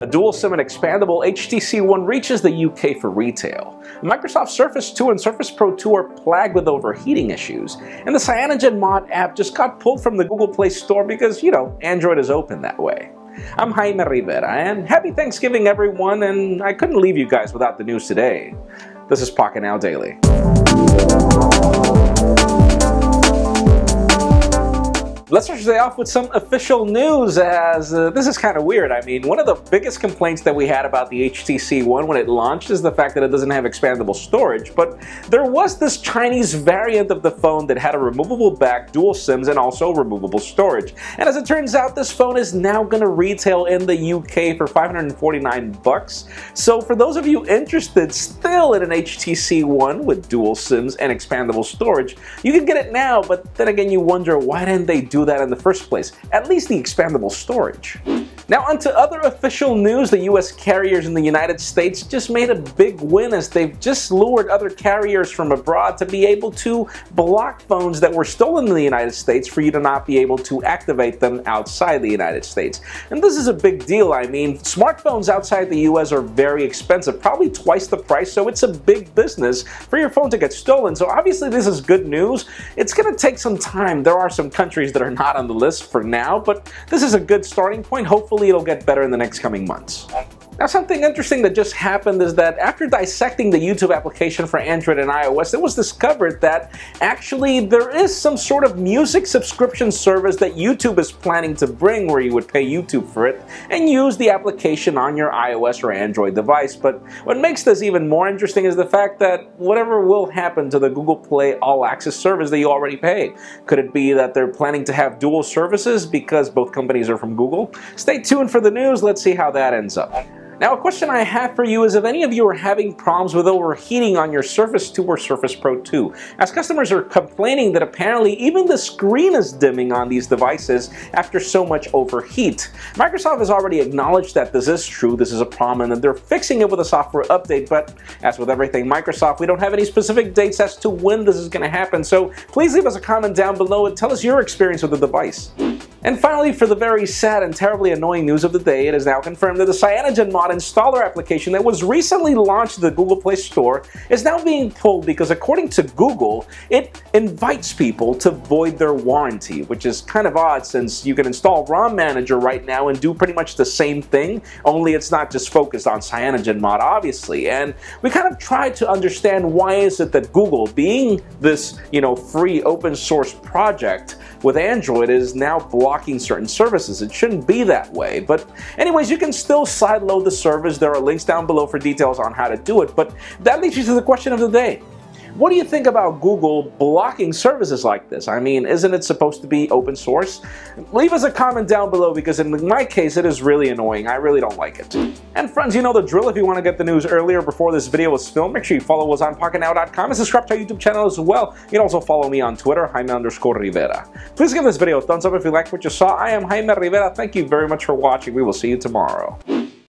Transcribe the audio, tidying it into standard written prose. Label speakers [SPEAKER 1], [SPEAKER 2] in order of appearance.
[SPEAKER 1] A dual-sim and expandable HTC-One reaches the UK for retail. Microsoft Surface 2 and Surface Pro 2 are plagued with overheating issues, and the CyanogenMod app just got pulled from the Google Play Store because, Android is open that way. I'm Jaime Rivera, and happy Thanksgiving everyone, and I couldn't leave you guys without the news today. This is Pocketnow Daily. Let's start today off with some official news, as this is kind of weird. I mean, one of the biggest complaints that we had about the HTC-One when it launched is the fact that it doesn't have expandable storage, but there was this Chinese variant of the phone that had a removable back, dual SIMs, and also removable storage. And as it turns out, this phone is now going to retail in the UK for $549. So for those of you interested still in an HTC-One with dual SIMs and expandable storage, you can get it now, but then again you wonder, why didn't they do that in the first place? At least the expandable storage. Now onto other official news. The US carriers in the United States just made a big win, as they've just lured other carriers from abroad to be able to block phones that were stolen in the United States for you to not be able to activate them outside the United States. And this is a big deal. I mean, smartphones outside the US are very expensive, probably twice the price, so it's a big business for your phone to get stolen. So obviously this is good news. It's going to take some time. There are some countries that are not on the list for now, but this is a good starting point. Hopefully it'll get better in the next coming months. Now, something interesting that just happened is that after dissecting the YouTube application for Android and iOS, it was discovered that actually there is some sort of music subscription service that YouTube is planning to bring, where you would pay YouTube for it and use the application on your iOS or Android device. But what makes this even more interesting is the fact that whatever will happen to the Google Play All Access service that you already pay. Could it be that they're planning to have dual services because both companies are from Google? Stay tuned for the news. Let's see how that ends up. Now, a question I have for you is if any of you are having problems with overheating on your Surface 2 or Surface Pro 2, as customers are complaining that apparently even the screen is dimming on these devices after so much overheat. Microsoft has already acknowledged that this is true, this is a problem, and that they're fixing it with a software update, but as with everything Microsoft, we don't have any specific dates as to when this is going to happen, so please leave us a comment down below and tell us your experience with the device. And finally, for the very sad and terribly annoying news of the day, it is now confirmed that the CyanogenMod installer application that was recently launched in the Google Play Store is now being pulled because, according to Google, it invites people to void their warranty, which is kind of odd since you can install ROM Manager right now and do pretty much the same thing, only it's not just focused on CyanogenMod, obviously. And we kind of tried to understand why is it that Google, being this, free open source project with Android, is now blocking certain services. It shouldn't be that way. But anyways, you can still sideload the service. There are links down below for details on how to do it. But that leads you to the question of the day. What do you think about Google blocking services like this? I mean, isn't it supposed to be open source? Leave us a comment down below, because in my case, it is really annoying. I really don't like it. And friends, you know the drill. If you want to get the news earlier before this video was filmed, make sure you follow us on Pocketnow.com and subscribe to our YouTube channel as well. You can also follow me on Twitter, Jaime_Rivera. Please give this video a thumbs up if you liked what you saw. I am Jaime Rivera. Thank you very much for watching. We will see you tomorrow.